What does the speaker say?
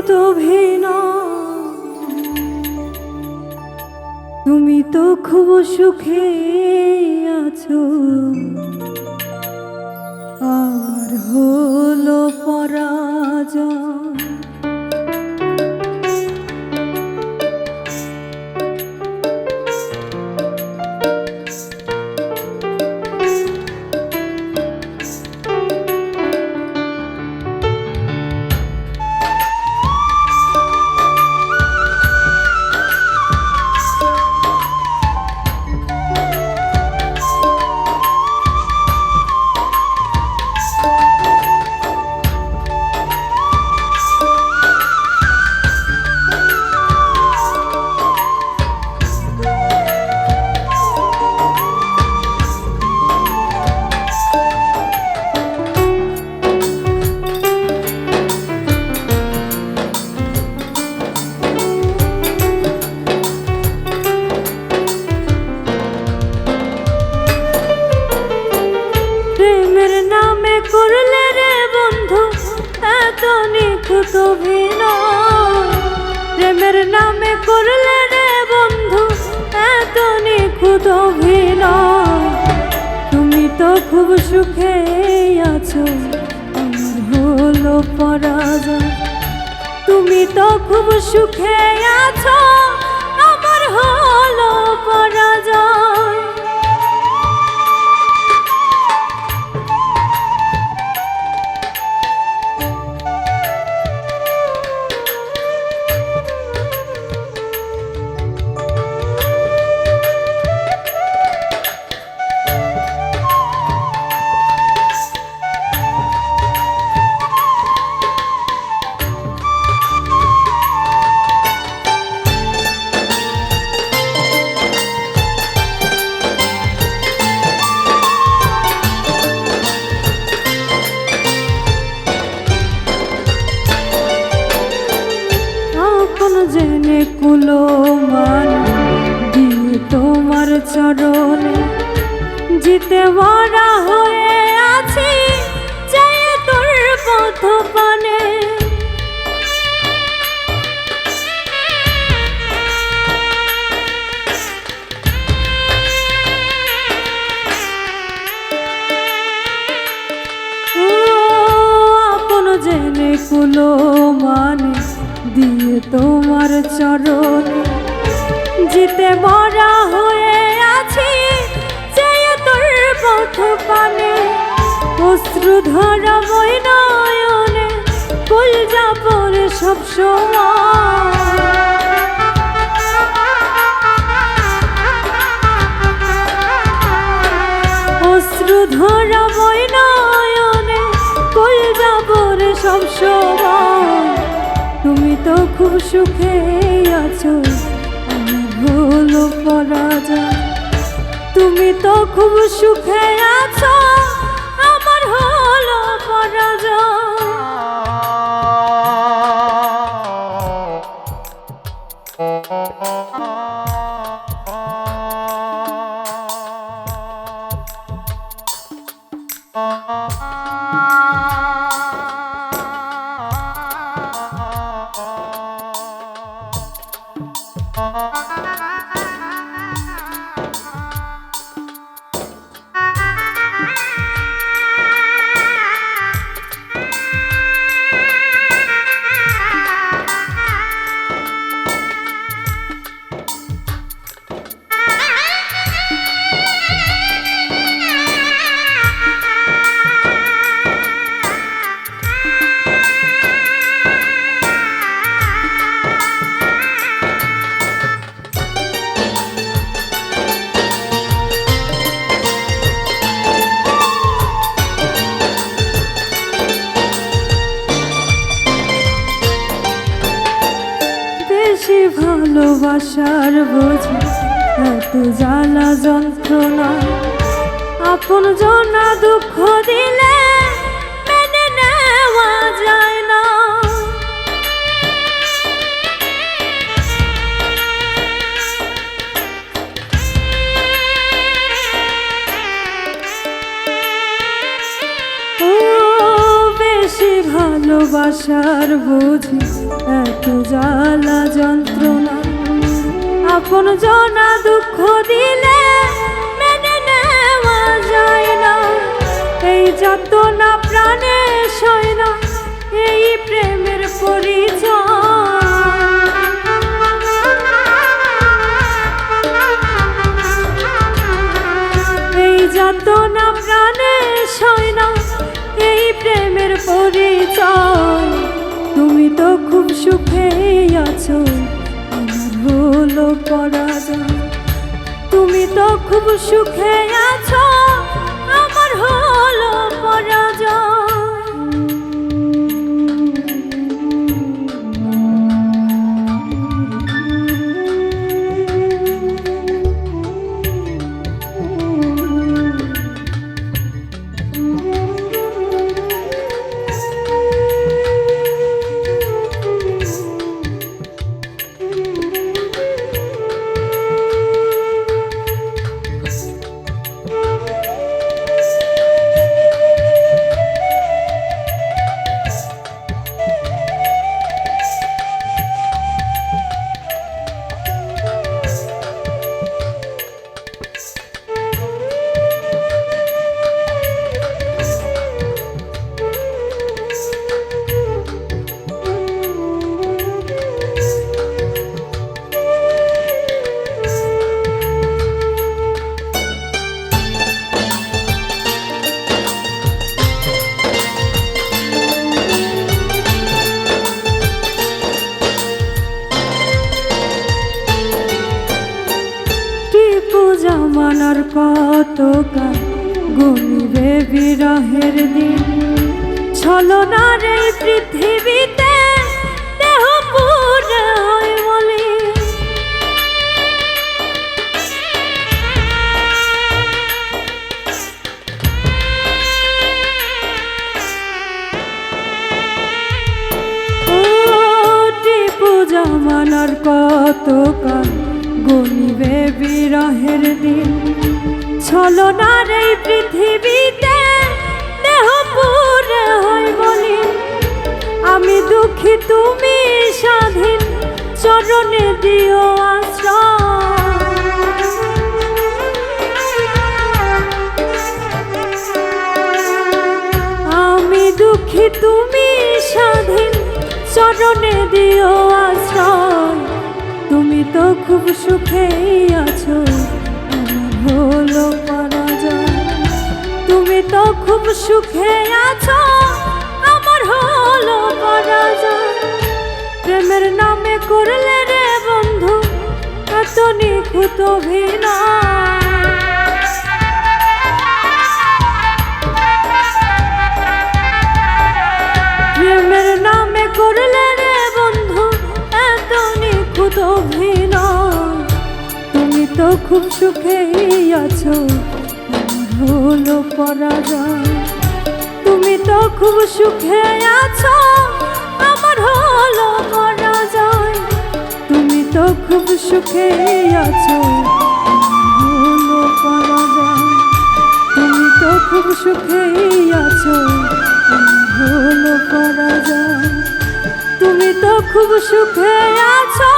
তো ভিন্ন, তুমি তো খুব সুখে আছো, আর হলো পরাজয়। করলে রে বন্ধু এত নিখুঁত অভিনয়, প্রেমের নামে করলে রে বন্ধু এত নিখুঁত অভিনয়। তুমি তো খুব সুখে আছো, আমার হলো পরাজয়। তুমি তো খুব সুখে আছো, আমার হলো পরাজয়। জেনে কুলো মান দিয়ে তোমার চরণে জিতে মরা হয়ে আছি, চাই তোর পথ পানে। আপন জেনে কুলো মানে দিয়ে তোমার চরণে জিতে মরা হয়ে আছি, চাই তোর পথ পানে। অশ্রু ধরা বই নয়নে কলজা পড়ে সব সময়, অশ্রু ধরা বই নয়নে কলজা পড়ে সব সময়। তুমি তো খুব সুখে আছো, আমার হলো পরাজয়। তুমি তো খুব সুখে আছো, আমার হলো পরাজয়। ভালোবাসার বোঝা এত জ্বালা যন্ত্রণা, আপন জনা দুঃখ দিলে মেনে নেওয়া যায় না। ও বেশি ভালো ভালোবাসার বুঝি এত জ্বালা যন্ত্রণা, আপন জনা দুঃখ দিলে মেনে নেওয়া যায় না। এই যাতনা প্রাণে সয় না, এই প্রেমের পরিচয়। এই যাতনা প্রাণে সয় না, এই প্রেমের পরিচয়। তুমি তো খুব সুখে আছো, আমার হলো পরাজয়। তুমি তো খুব সুখে আছো, আমার হলো পরাজয়। জামানার কত কাল গুনিবে বিরহের দিন, ছলনার এই পৃথিবীতে দেহ পুরে হয় মলিন। ও টিপু জামানার কত কাল গুনিবে বিরহের দিন, ছলনার এই পৃথিবীতে দেহ পুরে হয় মলিন। আমি দুঃখী তুমি স্বাধীন, চরণে দিও আশ্রয়। আমি দুঃখী তুমি স্বাধীন, চরণে দিও আশ্রয়। তুমি তো খুব সুখে আছো, আমার হলো পরাজয়। তুমি তো খুব সুখে আছো, আমার হলো পরাজয়। প্রেমের নামে করলে রে বন্ধু এত নিখুঁত অভিনয়। প্রেমের নামে করলে রে বন্ধু এত নিখুঁত অভিনয়। তুমি তো খুব সুখে আছো, আমার হলো পরাজয়। তুমি তো খুব সুখে আছো, আমার হলো পরাজয়। তুমি তো খুব সুখে আছো, আমার হলো পরাজয়। তুমি তো খুব সুখে আছো, আমার হলো পরাজয়। তুমি তো খুব সুখে আছো।